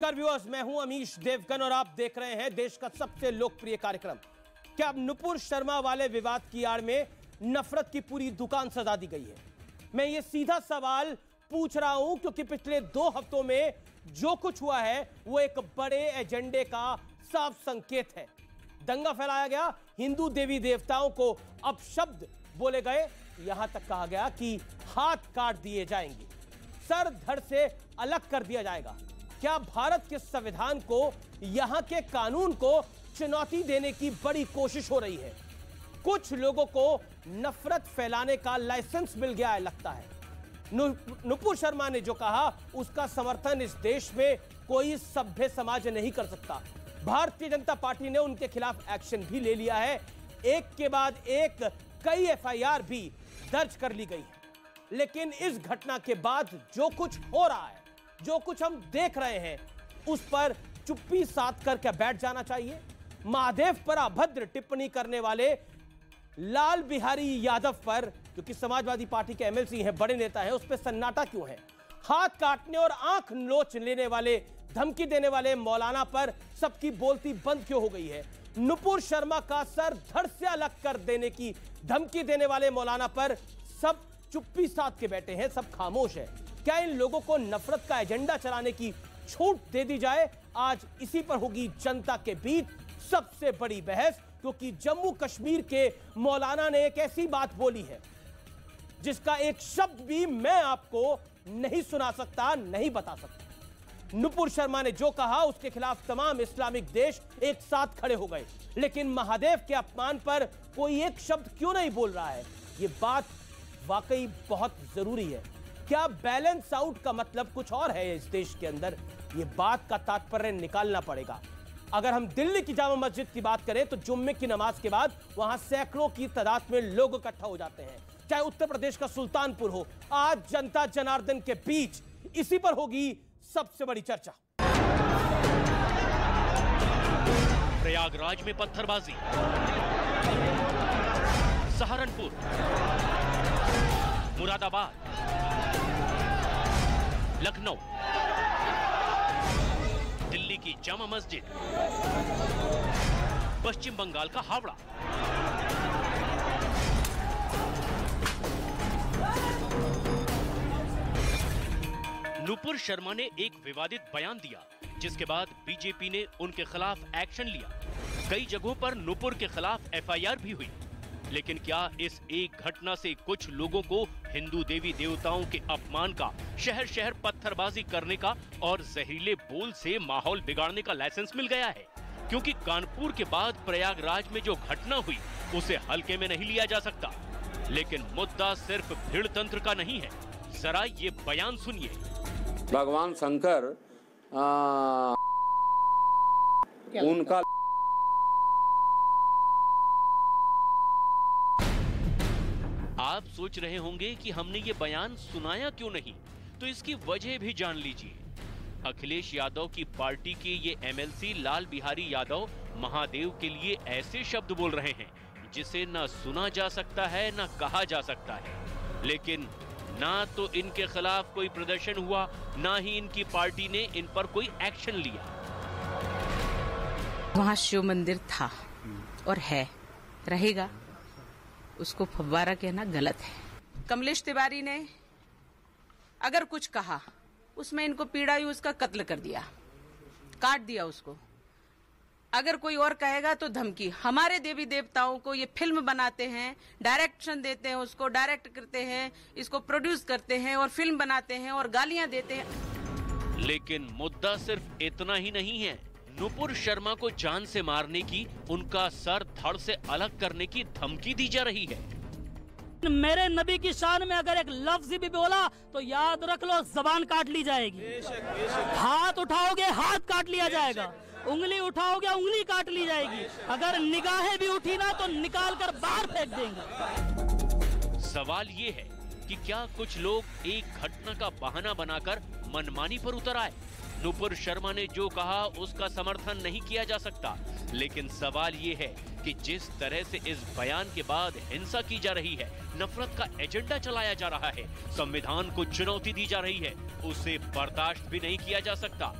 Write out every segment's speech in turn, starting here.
नमस्कार व्यूअर्स, मैं हूं अमीश देवगन और आप देख रहे हैं देश का सबसे लोकप्रिय कार्यक्रम। क्या अब नुपुर शर्मा वाले विवाद की आड़ में नफरत की पूरी दुकान सजा दी गई है? मैं ये सीधा सवाल पूछ रहा हूं क्योंकि पिछले 2 हफ्तों में जो कुछ हुआ है वो एक बड़े एजेंडे का साफ संकेत है। दंगा फैलाया गया, हिंदू देवी देवताओं को अपशब्द बोले गए, यहां तक कहा गया कि हाथ काट दिए जाएंगे, सर धड़ से अलग कर दिया जाएगा। क्या भारत के संविधान को, यहां के कानून को चुनौती देने की बड़ी कोशिश हो रही है? कुछ लोगों को नफरत फैलाने का लाइसेंस मिल गया है लगता है। नुपुर शर्मा ने जो कहा उसका समर्थन इस देश में कोई सभ्य समाज नहीं कर सकता। भारतीय जनता पार्टी ने उनके खिलाफ एक्शन भी ले लिया है, एक के बाद एक कई एफआईआर भी दर्ज कर ली गई है। लेकिन इस घटना के बाद जो कुछ हो रहा है, जो कुछ हम देख रहे हैं, उस पर चुप्पी साध कर क्या बैठ जाना चाहिए? महादेव पर अभद्र टिप्पणी करने वाले लाल बिहारी यादव पर, क्योंकि समाजवादी पार्टी के एमएलसी हैं, बड़े नेता हैं, उस पर सन्नाटा क्यों है? हाथ काटने और आंख नोच लेने वाले, धमकी देने वाले मौलाना पर सबकी बोलती बंद क्यों हो गई है? नुपुर शर्मा का सर धड़ से अलग कर देने की धमकी देने वाले मौलाना पर सब चुप्पी साध के बैठे हैं, सब खामोश है। क्या इन लोगों को नफरत का एजेंडा चलाने की छूट दे दी जाए? आज इसी पर होगी जनता के बीच सबसे बड़ी बहस, क्योंकि जम्मू कश्मीर के मौलाना ने एक ऐसी बात बोली है जिसका एक शब्द भी मैं आपको नहीं सुना सकता, नहीं बता सकता। नुपुर शर्मा ने जो कहा उसके खिलाफ तमाम इस्लामिक देश एक साथ खड़े हो गए, लेकिन महादेव के अपमान पर कोई एक शब्द क्यों नहीं बोल रहा है? यह बात वाकई बहुत जरूरी है। क्या बैलेंस आउट का मतलब कुछ और है इस देश के अंदर? यह बात का तात्पर्य निकालना पड़ेगा। अगर हम दिल्ली की जामा मस्जिद की बात करें तो जुम्मे की नमाज के बाद वहां सैकड़ों की तादाद में लोग इकट्ठा हो जाते हैं। चाहे उत्तर प्रदेश का सुल्तानपुर हो, आज जनता जनार्दन के बीच इसी पर होगी सबसे बड़ी चर्चा। प्रयागराज में पत्थरबाजी, सहारनपुर, मुरादाबाद, लखनऊ, दिल्ली की जामा मस्जिद, पश्चिम बंगाल का हावड़ा। नुपुर शर्मा ने एक विवादित बयान दिया, जिसके बाद बीजेपी ने उनके खिलाफ एक्शन लिया। कई जगहों पर नुपुर के खिलाफ एफआईआर भी हुई। लेकिन क्या इस एक घटना से कुछ लोगों को हिंदू देवी देवताओं के अपमान का, शहर शहर पत्थरबाजी करने का और जहरीले बोल से माहौल बिगाड़ने का लाइसेंस मिल गया है? क्योंकि कानपुर के बाद प्रयागराज में जो घटना हुई उसे हल्के में नहीं लिया जा सकता। लेकिन मुद्दा सिर्फ भीड़ तंत्र का नहीं है, जरा ये बयान सुनिए। भगवान शंकर उनका आप सोच रहे होंगे कि हमने ये बयान सुनाया क्यों नहीं, तो इसकी वजह भी जान लीजिए। अखिलेश यादव की पार्टी के ये एमएलसी लाल बिहारी यादव महादेव के लिए ऐसे शब्द बोल रहे हैं जिसे ना सुना जा सकता है, ना कहा जा सकता है। लेकिन ना तो इनके खिलाफ कोई प्रदर्शन हुआ, ना ही इनकी पार्टी ने इन पर कोई एक्शन लिया। वहाँ शिव मंदिर था और है, रहेगा। उसको फव्वारा कहना गलत है। कमलेश तिवारी ने अगर कुछ कहा, उसमें इनको पीड़ायु उसका कत्ल कर दिया, काट दिया उसको। अगर कोई और कहेगा तो धमकी। हमारे देवी देवताओं को ये फिल्म बनाते हैं, डायरेक्शन देते हैं, उसको डायरेक्ट करते हैं, इसको प्रोड्यूस करते हैं और फिल्म बनाते हैं और गालियां देते हैं। लेकिन मुद्दा सिर्फ इतना ही नहीं है। नुपुर शर्मा को जान से मारने की, उनका सर धड़ से अलग करने की धमकी दी जा रही है। मेरे नबी की शान में अगर एक लफ्ज भी बोला तो याद रख लो, जबान काट ली जाएगी। हाथ उठाओगे, हाथ काट लिया जाएगा। उंगली उठाओगे, उंगली काट ली जाएगी। अगर निगाहें भी उठी ना तो निकाल कर बाहर फेंक देंगे। सवाल ये है कि क्या कुछ लोग एक घटना का बहाना बनाकर मनमानी पर उतर आए? नुपुर शर्मा ने जो कहा उसका समर्थन नहीं किया जा सकता, लेकिन सवाल ये है कि जिस तरह से इस बयान के बाद हिंसा की जा रही है, नफरत का एजेंडा चलाया जा रहा है, संविधान को चुनौती दी जा रही है, उसे बर्दाश्त भी नहीं किया जा सकता।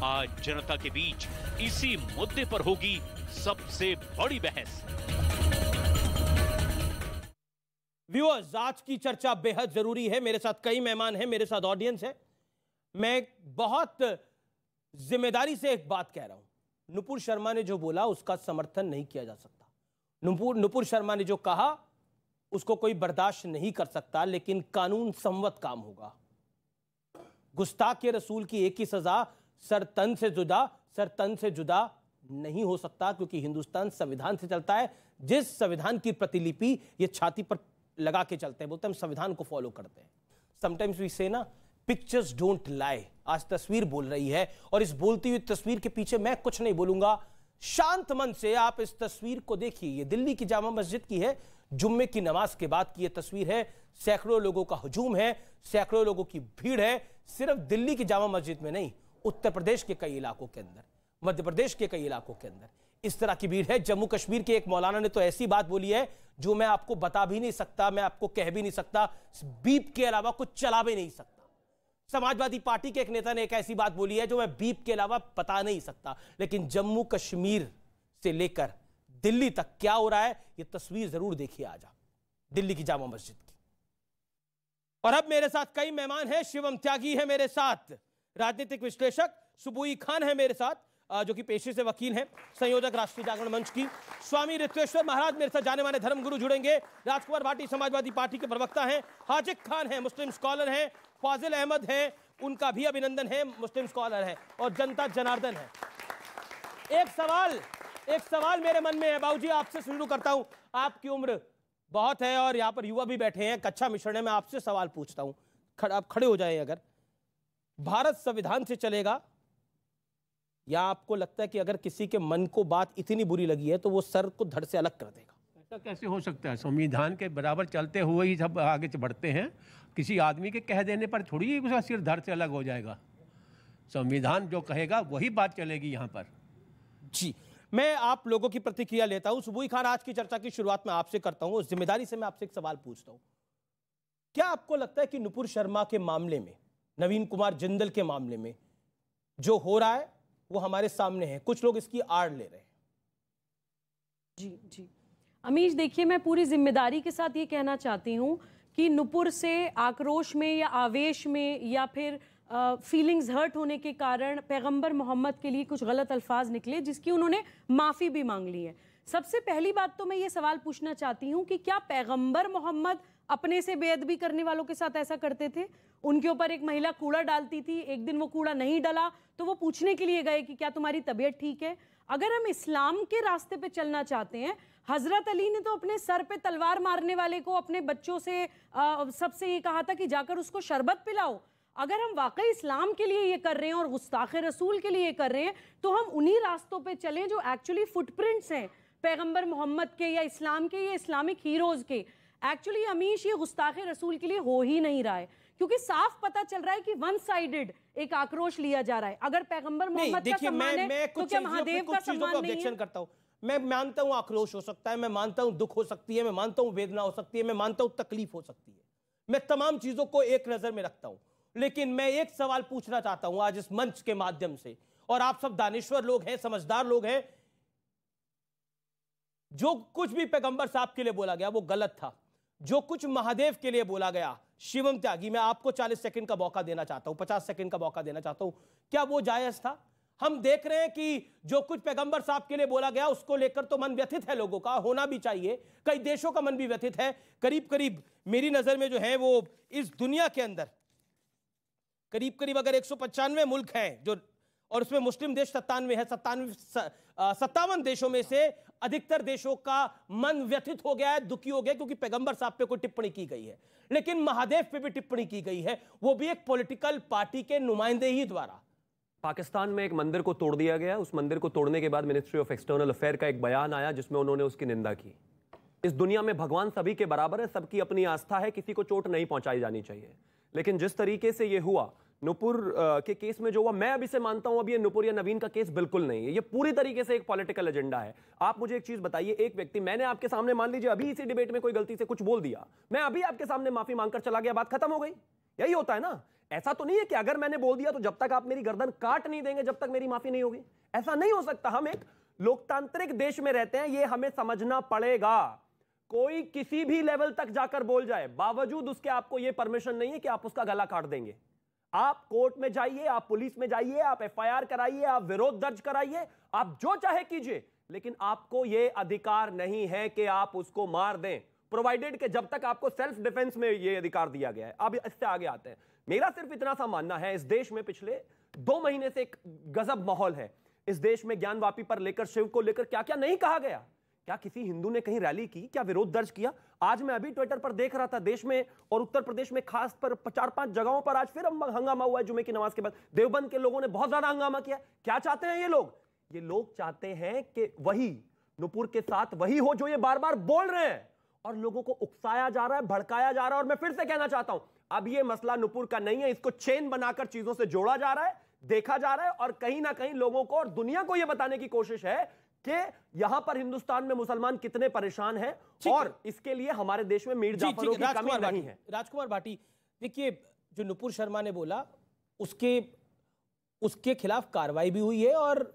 आज जनता के बीच इसी मुद्दे पर होगी सबसे बड़ी बहस। व्यूअर्स, आज की चर्चा बेहद जरूरी है। मेरे साथ कई मेहमान हैं, मेरे साथ ऑडियंस है। मैं बहुत जिम्मेदारी से एक बात कह रहा हूं। नुपुर शर्मा ने जो बोला उसका समर्थन नहीं किया जा सकता। नुपुर शर्मा ने जो कहा उसको कोई बर्दाश्त नहीं कर सकता, लेकिन कानून सम्मत काम होगा। गुस्ताख रसूल की एक ही सजा, सर तन से जुदा नहीं हो सकता, क्योंकि हिंदुस्तान संविधान से चलता है। जिस संविधान की प्रतिलिपि ये छाती पर लगा के चलते हैं, बोलते हैं हम संविधान को फॉलो करते हैं। समटाइम्स वी से ना, पिक्चर्स डोंट लाई। आज तस्वीर बोल रही है, और इस बोलती हुई तस्वीर के पीछे मैं कुछ नहीं बोलूंगा। शांत मन से आप इस तस्वीर को देखिए। ये दिल्ली की जामा मस्जिद की है, जुम्मे की नमाज के बाद की ये तस्वीर है। सैकड़ों लोगों का हुजूम है, सैकड़ों लोगों की भीड़ है। सिर्फ दिल्ली की जामा मस्जिद में नहीं, उत्तर प्रदेश के कई इलाकों के अंदर, मध्य प्रदेश के कई इलाकों के अंदर इस तरह की भीड़ है। जम्मू कश्मीर के एक मौलाना ने तो ऐसी बात बोली है जो मैं आपको बता भी नहीं सकता, मैं आपको कह भी नहीं सकता। बीप के अलावा कुछ चला भी नहीं सकता। समाजवादी पार्टी के एक नेता ने एक ऐसी बात बोली है जो मैं बीप के अलावा बता नहीं सकता। लेकिन जम्मू कश्मीर से लेकर दिल्ली तक क्या हो रहा है, ये तस्वीर जरूर देखिए आज आप, दिल्ली की जामा मस्जिद की। और अब मेरे साथ कई मेहमान हैं। शिवम त्यागी है मेरे साथ, राजनीतिक विश्लेषक। सुबुई खान है मेरे साथ, जो कि पेशे से वकील हैं, संयोजक राष्ट्रीय जागरण मंच की। स्वामी ऋत्वेश्वर महाराज मेरे साथ जाने माने धर्मगुरु जुड़ेंगे। राजकुमार भाटी समाजवादी पार्टी के प्रवक्ता हैं। हाजिक खान हैं, मुस्लिम स्कॉलर हैं। फाजिल अहमद हैं, उनका भी अभिनंदन है, मुस्लिम स्कॉलर हैं। और जनता जनार्दन है। एक सवाल मेरे मन में है, बाबूजी आपसे शुरू करता हूं। आपकी उम्र बहुत है और यहां पर युवा भी बैठे हैं, कच्चा मिश्रण है। मैं आपसे सवाल पूछता हूं, आप खड़े हो जाए। अगर भारत संविधान से चलेगा, या आपको लगता है कि अगर किसी के मन को बात इतनी बुरी लगी है तो वो सर को धड़ से अलग कर देगा? ऐसा कैसे हो सकता है? संविधान के बराबर चलते हुए ही सब आगे बढ़ते हैं। किसी आदमी के कह देने पर थोड़ी उसका सिर धड़ से अलग हो जाएगा। संविधान जो कहेगा वही बात चलेगी यहाँ पर। जी, मैं आप लोगों की प्रतिक्रिया लेता हूं। सुबुई खान, आज की चर्चा की शुरुआत में आपसे करता हूं। जिम्मेदारी से मैं आपसे एक सवाल पूछता हूं। क्या आपको लगता है कि नुपुर शर्मा के मामले में, नवीन कुमार जिंदल के मामले में जो हो रहा है वो हमारे सामने है, कुछ लोग इसकी आड़ ले रहे हैं? जी अमीश, देखिए, मैं पूरी जिम्मेदारी के साथ ये कहना चाहती हूँ कि नुपुर से आक्रोश में या आवेश में या फिर फीलिंग्स हर्ट होने के कारण पैगंबर मोहम्मद के लिए कुछ गलत अल्फाज निकले, जिसकी उन्होंने माफ़ी भी मांग ली है। सबसे पहली बात तो मैं ये सवाल पूछना चाहती हूँ कि क्या पैगंबर मोहम्मद अपने से बेअदबी करने वालों के साथ ऐसा करते थे? उनके ऊपर एक महिला कूड़ा डालती थी, एक दिन वो कूड़ा नहीं डला तो वो पूछने के लिए गए कि क्या तुम्हारी तबीयत ठीक है? अगर हम इस्लाम के रास्ते पे चलना चाहते हैं, हजरत अली ने तो अपने सर पे तलवार मारने वाले को अपने बच्चों से सबसे ये कहा था कि जाकर उसको शरबत पिलाओ। अगर हम वाकई इस्लाम के लिए ये कर रहे हैं और गुस्ताखे रसूल के लिए ये कर रहे हैं, तो हम उन्हीं रास्तों पे चलें जो एक्चुअली फुटप्रिंट्स हैं पैगंबर मोहम्मद के या इस्लाम के या इस्लामिक हीरोज के। एक्चुअली अमीश, ये गुस्ताखे रसूल के लिए हो ही नहीं रहा है, क्योंकि साफ पता चल रहा है कि वन साइडेड एक आक्रोश लिया जा रहा है। अगर पैगंबर मोहम्मद का सम्मान है तो क्या महादेव का सम्मान नहीं है? करता हूं, मैं मानता हूं आक्रोश हो सकता है, मैं मानता हूं दुख हो सकती है, मैं मानता हूं वेदना हो सकती है, मैं मानता हूं तकलीफ हो सकती है, मैं तमाम चीजों को एक नजर में रखता हूं। लेकिन मैं एक सवाल पूछना चाहता हूं आज इस मंच के माध्यम से, और आप सब दानिश्वर लोग हैं, समझदार लोग हैं। जो कुछ भी पैगंबर साहब के लिए बोला गया वो गलत था। जो कुछ महादेव के लिए बोला गया, शिवम त्यागी, मैं आपको 40 सेकंड का मौका देना चाहता हूं, 50 सेकंड का मौका देना चाहता हूं, क्या वो जायज था? हम देख रहे हैं कि जो कुछ पैगंबर साहब के लिए बोला गया उसको लेकर तो मन व्यथित है लोगों का, होना भी चाहिए। कई देशों का मन भी व्यथित है। करीब करीब मेरी नजर में जो है वो इस दुनिया के अंदर करीब करीब अगर 195 मुल्क हैं जो, और उसमें मुस्लिम देश 97 है, 57 देशों में से अधिकतर देशों का मन व्यथित हो गया है, दुखी हो गया, क्योंकि पैगंबर साहब पे कोई टिप्पणी की गई है। लेकिन महादेव पे भी टिप्पणी की गई है, वो भी एक पॉलिटिकल पार्टी के नुमाइंदे ही द्वारा। पाकिस्तान में एक मंदिर को तोड़ दिया गया। उस मंदिर को तोड़ने के बाद मिनिस्ट्री ऑफ एक्सटर्नल अफेयर का एक बयान आया जिसमें उन्होंने उसकी निंदा की। इस दुनिया में भगवान सभी के बराबर है, सबकी अपनी आस्था है, किसी को चोट नहीं पहुंचाई जानी चाहिए। लेकिन जिस तरीके से ये हुआ, नुपुर के केस में जो हुआ, मैं अभी से मानता हूं, अब ये नुपुर या नवीन का केस बिल्कुल नहीं है, ये पूरी तरीके से एक पॉलिटिकल एजेंडा है। आप मुझे एक चीज बताइए, एक व्यक्ति, मैंने आपके सामने, मान लीजिए अभी इसी डिबेट में कोई गलती से कुछ बोल दिया, मैं अभी आपके सामने माफी मांगकर चला गया, बात खत्म हो गई। यही होता है ना। ऐसा तो नहीं है कि अगर मैंने बोल दिया तो जब तक आप मेरी गर्दन काट नहीं देंगे जब तक मेरी माफी नहीं होगी। ऐसा नहीं हो सकता। हम एक लोकतांत्रिक देश में रहते हैं, ये हमें समझना पड़ेगा। कोई किसी भी लेवल तक जाकर बोल जाए, बावजूद उसके आपको यह परमिशन नहीं है कि आप उसका गला काट देंगे। आप कोर्ट में जाइए, आप पुलिस में जाइए, आप एफआईआर कराइए, आप विरोध दर्ज कराइए, आप जो चाहे कीजिए, लेकिन आपको यह अधिकार नहीं है कि आप उसको मार दें, प्रोवाइडेड कि जब तक आपको सेल्फ डिफेंस में यह अधिकार दिया गया है। अब इससे आगे आते हैं। मेरा सिर्फ इतना सा मानना है, इस देश में पिछले 2 महीने से एक गजब माहौल है। इस देश में ज्ञानवापी पर लेकर, शिव को लेकर क्या क्या नहीं कहा गया। क्या किसी हिंदू ने कहीं रैली की, क्या विरोध दर्ज किया? आज मैं अभी ट्विटर पर देख रहा था, देश में और उत्तर प्रदेश में खास पर 4-5 जगहों पर आज फिर हंगामा हुआ है जुमे की नमाज के बाद। देवबंद के लोगों ने बहुत ज्यादा हंगामा किया। क्या चाहते हैं ये लोग? ये लोग चाहते हैं कि वही नुपुर के साथ वही हो जो ये बार बार बोल रहे हैं, और लोगों को उकसाया जा रहा है, भड़काया जा रहा है। और मैं फिर से कहना चाहता हूं, अब ये मसला नुपुर का नहीं है, इसको चेन बनाकर चीजों से जोड़ा जा रहा है, देखा जा रहा है, और कहीं ना कहीं लोगों को और दुनिया को यह बताने की कोशिश है कि यहां पर हिंदुस्तान में मुसलमान कितने परेशान हैं, और इसके लिए हमारे देश में मीर जाफरों की कमी नहीं है। राजकुमार भाटी, देखिए जो नुपुर शर्मा ने बोला उसके खिलाफ कार्रवाई भी हुई है, और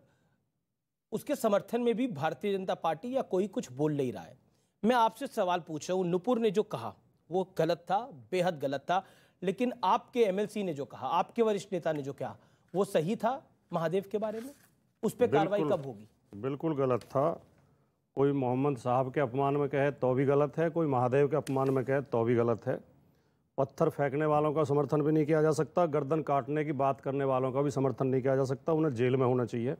उसके समर्थन में भी भारतीय जनता पार्टी या कोई कुछ बोल नहीं रहा है। मैं आपसे सवाल पूछ रहा हूं, नुपुर ने जो कहा वो गलत था, बेहद गलत था, लेकिन आपके एमएलसी ने जो कहा, आपके वरिष्ठ नेता ने जो कहा, वो सही था महादेव के बारे में? उस पर कार्रवाई कब होगी? बिल्कुल गलत था। कोई मोहम्मद साहब के अपमान में कहे तो भी गलत है, कोई महादेव के अपमान में कहे तो भी गलत है। पत्थर फेंकने वालों का समर्थन भी नहीं किया जा सकता, गर्दन काटने की बात करने वालों का भी समर्थन नहीं किया जा सकता, उन्हें जेल में होना चाहिए।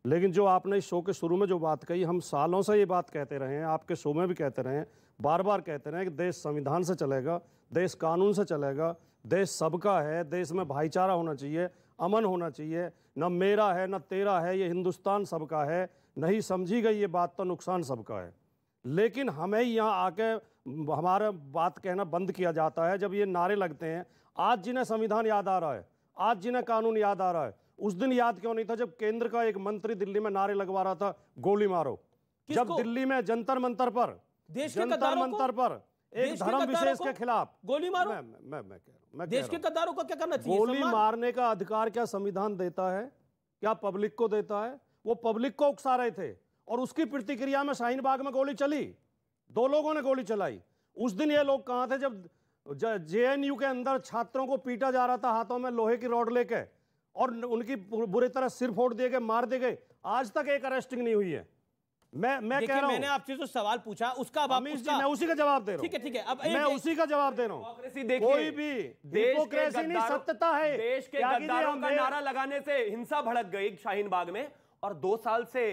लेकिन जो आपने इस शो के शुरू में जो बात कही, हम सालों से ये बात कहते रहे हैं, आपके शो में भी कहते रहे हैं, बार बार कहते रहे हैं कि देश संविधान से चलेगा, देश कानून से चलेगा, देश सबका है, देश में भाईचारा होना चाहिए, अमन होना चाहिए, न मेरा है न तेरा है, ये हिंदुस्तान सबका है। नहीं समझी गई ये बात तो नुकसान सबका है। लेकिन हमें यहाँ आके हमारा बात कहना बंद किया जाता है जब ये नारे लगते हैं। आज जिन्हें संविधान याद आ रहा है, आज जिन्हें कानून याद आ रहा है, उस दिन याद क्यों नहीं था जब केंद्र का एक मंत्री दिल्ली में नारे लगवा रहा था गोली मारो? जब दिल्ली में जंतर मंतर पर, जंतर मंतर पर एक धर्म विशेष के खिलाफ गोली मारो। मैं कह रहा हूं, देश के गद्दारों को क्या करना चाहिए? गोली मारने का अधिकार क्या संविधान देता है? क्या पब्लिक को देता है? वो पब्लिक को उकसा रहे थे, और उसकी प्रतिक्रिया में शाहीन बाग में गोली चली, 2 लोगों ने गोली चलाई। उस दिन ये लोग कहां थे जब जेएनयू के अंदर छात्रों को पीटा जा रहा था हाथों में लोहे की रॉड लेके, और उनकी बुरी तरह सिर फोड़ दिए गए, मार दिए गए? आज तक एक अरेस्टिंग नहीं हुई है। मैं कह रहा हूं, मैंने आपसे जो सवाल पूछा उसका अब मैं उसी का जवाब दे रहा हूं। ठीक है, अब मैं उसी का जवाब दे रहा हूं। कोई भी डेमोक्रेसी नहीं, सत्यता है। देश के गद्दारों का नारा लगाने से हिंसा भड़क गई शाहीन बाग में, और 2 साल से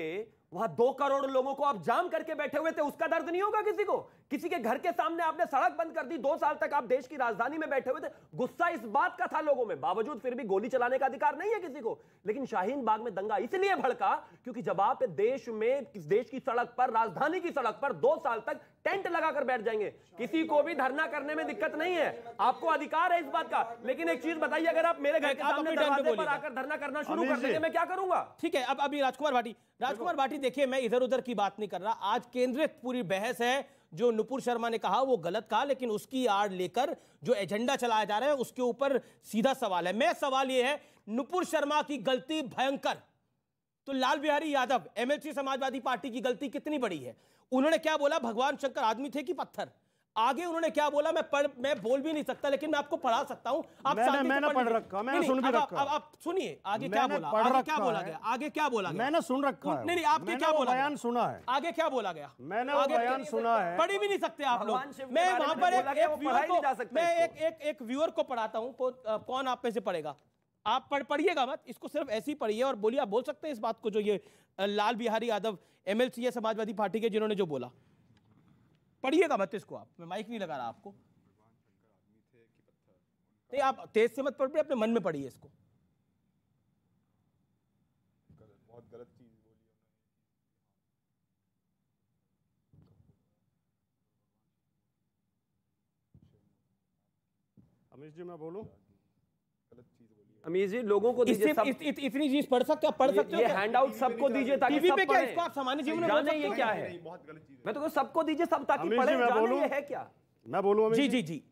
वहां 2 करोड़ लोगों को आप जाम करके बैठे हुए थे। उसका दर्द नहीं होगा किसी को? किसी के घर के सामने आपने सड़क बंद कर दी, 2 साल तक आप देश की राजधानी में बैठे हुए थे। गुस्सा इस बात का था लोगों में, बावजूद फिर भी गोली चलाने का अधिकार नहीं है किसी को। लेकिन शाहीन बाग में दंगा इसलिए भड़का क्योंकि जब आप देश में, देश की सड़क पर, राजधानी की सड़क पर 2 साल तक टेंट लगाकर बैठ जाएंगे, किसी को भी धरना करने में दिक्कत नहीं है, आपको अधिकार है इस बात का। लेकिन एक चीज बताइए, अगर आप मेरे घर के सामने दरवाजे पर आकर धरना करना शुरू कर देंगे, मैं क्या करूंगा? ठीक है, अब अभी राजकुमार भाटी देखिए, मैं इधर उधर की बात नहीं कर रहा। आज केंद्रित पूरी बहस है, जो नुपुर शर्मा ने कहा वो गलत कहा, लेकिन उसकी आड़ लेकर जो एजेंडा चलाया जा रहा है उसके ऊपर सीधा सवाल है। मैं सवाल ये है, नुपुर शर्मा की गलती भयंकर, तो लाल बिहारी यादव एमएलसी समाजवादी पार्टी की गलती कितनी बड़ी है? उन्होंने क्या बोला, भगवान शंकर आदमी थे कि पत्थर? आगे उन्होंने क्या बोला मैं बोल भी नहीं सकता, लेकिन मैं आपको पढ़ा सकता हूं। मैंने पढ़ रखा, मैंने सुन भी रखा। अब आप सुनिए आगे क्या बोला, आगे क्या बोला गया, आगे क्या बोला गया? मैंने सुन रखा है। नहीं, आपके क्या बोला, बयान सुना है, आगे क्या बोला गया? मैंने वो बयान सुना है। पढ़ भी नहीं सकते आप लोग। मैं वहां पर एक व्यूअर को पढ़ाता हूं, कौन आप में से पढ़ेगा? आप पढ़िएगा मत, इसको सिर्फ ऐसे ही पढ़िए और बोलिए। आप बोल सकते हैं इस बात को, जो ये लाल बिहारी यादव एमएलसी है समाजवादी पार्टी के, जिन्होंने जो बोला? पढ़िएगा मत इसको, आप, मैं माइक नहीं लगा रहा आपको। नहीं, आप तेज से मत पढ़िए, अपने मन में पढ़िए इसको। बहुत गलत चीज बोली अमीश जी, मैं बोलूं? गलत चीज बोली है। अमीर जी लोगों को दीजिए सब, इतनी चीज पढ़ सकते हो, पढ़ सकते हो, ये हैंडआउट सबको दीजिए ताकि टीवी सब पे क्या पढ़ें। इसको आप सामान्य जीवन में बोल जाने सकते ये हो क्या है, मैं तो सबको दीजिए सब ताकि अमीर जी, पढ़ें, मैं जाने बोलूं? ये है क्या। मैं बोलूँ जी जी जी,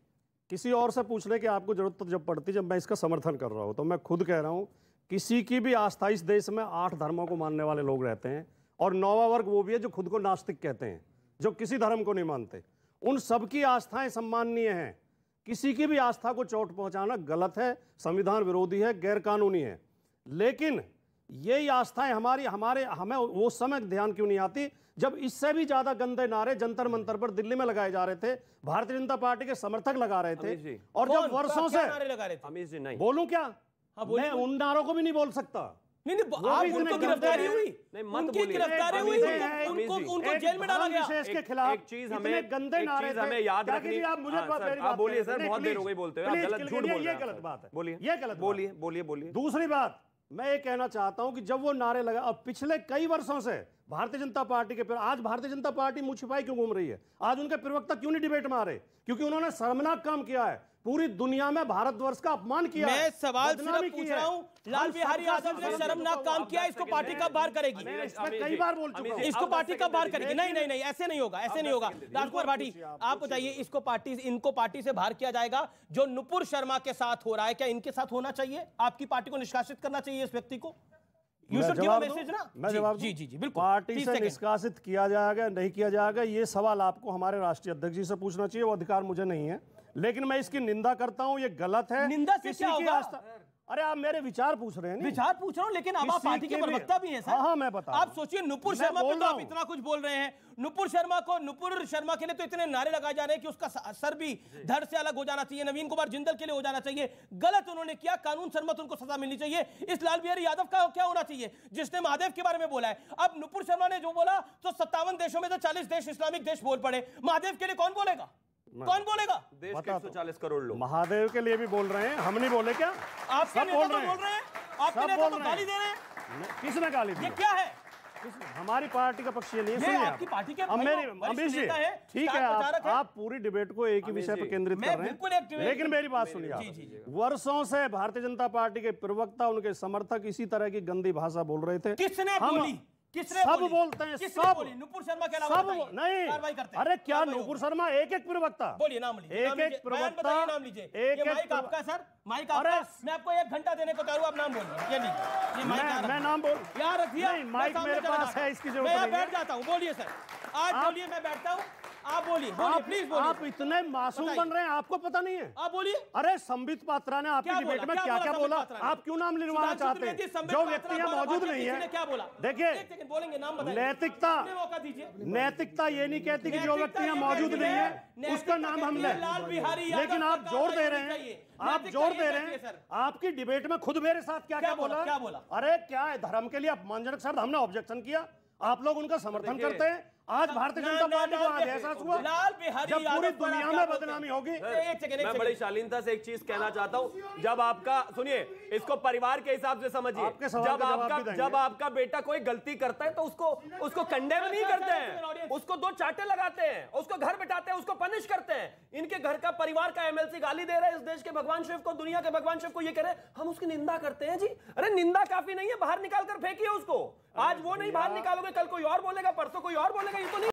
किसी और से पूछने की आपको जरूरत तो जब पड़ती, जब मैं इसका समर्थन कर रहा हूँ, तो मैं खुद कह रहा हूँ किसी की भी आस्था, इस देश में 8 धर्मों को मानने वाले लोग रहते हैं और 9वां वर्ग वो भी है जो खुद को नास्तिक कहते हैं, जो किसी धर्म को नहीं मानते। उन सबकी आस्थाएं सम्माननीय हैं। किसी की भी आस्था को चोट पहुंचाना गलत है, संविधान विरोधी है, गैर कानूनी है। लेकिन यही आस्थाएं हमें वो समय ध्यान क्यों नहीं आती जब इससे भी ज्यादा गंदे नारे जंतर मंतर पर दिल्ली में लगाए जा रहे थे, भारतीय जनता पार्टी के समर्थक लगा रहे थे। और जब वर्षों से अमीर जी नहीं बोलूं क्या, मैं उन नारों को भी नहीं बोल सकता। नहीं आप उनको गिरफ्तारी हुई, उनकी गिरफ्तारी हुई, उनको जेल में डाला गया। के खिलाफ एक चीज हमें याद रखनी। आप मुझे आप बोलिए सर, बहुत देर हो गई बोलते हुए, आप गलत झूठ बोल रहे हैं। ये गलत बात है, बोलिए, ये गलत, बोलिए। दूसरी बात मैं ये कहना चाहता हूं कि जब वो नारे लगा, अब पिछले कई वर्षों से भारतीय जनता पार्टी के, आज भारतीय जनता पार्टी मुंह छिपाई क्यों घूम रही है? आज उनके प्रवक्ता क्यों नहीं डिबेट में आ रहे? क्योंकि उन्होंने शर्मनाक काम किया है, पूरी दुनिया में भारतवर्ष का अपमान किया। मैं सवाल सिर्फ पूछ रहा हूं, लाल बिहारी यादव ने शर्मनाक काम किया, इसको पार्टी कब बाहर करेगी? कई बार बोल चुका हूं, इसको पार्टी कब बाहर करेगी? नहीं, ऐसे नहीं होगा, ऐसे नहीं होगा। राजकुमार भाटी, आप बताइए, इनको पार्टी से बाहर किया जाएगा जो नुपुर शर्मा के साथ हो रहा है, क्या इनके साथ होना चाहिए? आपकी पार्टी को निष्कासित करना चाहिए इस व्यक्ति को? मैं जवाब दूं? जी बिल्कुल। पार्टी से निष्कासित किया जाएगा नहीं किया जाएगा, ये सवाल आपको हमारे राष्ट्रीय अध्यक्ष जी से पूछना चाहिए, वो अधिकार मुझे नहीं है। लेकिन मैं इसकी निंदा करता हूं, ये गलत है। निंदा से क्या होगा? अरे आप मेरे विचार पूछ रहे हैं। विचार पूछ रहा हूं, लेकिन अब आप पार्टी के प्रवक्ता भी हैं सर। हाँ, मैं बता। आप सोचिए, नुपुर शर्मा पे तो आप इतना कुछ बोल रहे हैं। नुपुर शर्मा के लिए तो इतने नारे लगाए जा रहे हैं कि उसका सर भी धड़ से अलग हो जाना चाहिए, नवीन कुमार जिंदल के लिए हो जाना चाहिए। गलत उन्होंने किया, कानून सम्मत उनको सजा मिलनी चाहिए। इस लाल बिहारी यादव का क्या होना चाहिए जिसने महादेव के बारे में बोला है? अब नुपुर शर्मा ने जो बोला तो 57 देशों में तो 40 देश इस्लामिक देश बोल पड़े। महादेव के लिए कौन बोलेगा? कौन बोलेगा? देश के 140 करोड़ लोग महादेव के लिए भी बोल रहे हैं, हम नहीं बोले क्या? आपके नेता तो बोल रहे हैं, आपके नेता तो गाली दे रहे हैं। किसने गाली दी? ये क्या है? हमारी पार्टी का पक्ष ये नहीं है, आपकी पार्टी के अमीश जी, ठीक है, आप पूरी डिबेट को एक ही विषय पर केंद्रित कर रहे हैं, लेकिन मेरी बात सुनिए। वर्षों से भारतीय जनता पार्टी के प्रवक्ता, उनके समर्थक इसी तरह की गंदी भाषा बोल रहे थे। किसने बोली? सब बोलते हैं, सब। नुपुर शर्मा के अलावा सब नहीं, कार्रवाई करते हैं। अरे क्या नुपुर शर्मा? एक प्रवक्ता, बोलिए नाम लीजिए, एक प्रवक्ता, नाम लीजिए। ये माइक आपका सर, माइक आपका। मैं आपको 1 घंटा देने को तैयार हूं, आप नाम बोलिए। ये लीजिए, ये माइक मैं नाम बोल यार रखिए, माइक मेरे पास है, इसकी जरूरत नहीं है। मैं बैठ जाता हूं, बोलिए सर, आज बोलिए, मैं बैठता हूं, आप बोलिए, प्लीज बोलिए। आप इतने मासूम बन रहे हैं, आपको पता नहीं है? आप बोलिए। अरे संबित पात्रा ने आपकी डिबेट में क्या क्या बोला? आप क्यों नाम लिलवाना चाहते हैं जो व्यक्ति यहाँ मौजूद नहीं है? क्या बोला? देखिए, बोलेंगे, नाम बताइए। नैतिकता ये नहीं कहती कि जो व्यक्ति यहाँ मौजूद नहीं है उसका नाम हम लें, लेकिन आप जोर दे रहे हैं, आप जोर दे रहे हैं। आपकी डिबेट में खुद मेरे साथ क्या क्या बोला? अरे क्या है, धर्म के लिए अपमानजनक शब्द, हमने ऑब्जेक्शन किया, आप लोग उनका समर्थन करते हैं। आज भारतीय जनता पार्टी को आज एहसास हुआ जब पूरी दुनिया में बदनामी होगी। मैं बड़ी शालीनता से एक चीज कहना चाहता हूँ, जब आपका, सुनिए, इसको परिवार के हिसाब से समझिए, जब आपका बेटा कोई गलती करता है तो उसको कंडेम नहीं करते हैं, उसको 2 चाटे लगाते हैं, उसको घर बिठाते हैं, उसको पनिश करते हैं। इनके घर का परिवार का MLC गाली दे रहा है इस देश के भगवान शिव को, दुनिया के भगवान शिव को, ये कह रहे हैं हम उसकी निंदा करते हैं। जी अरे निंदा काफी नहीं है, बाहर निकाल कर फेंकिए उसको। आज वो नहीं बाहर निकालोगे, कल कोई और बोलेगा, परसों कोई और बोलेगा, ये तो नहीं।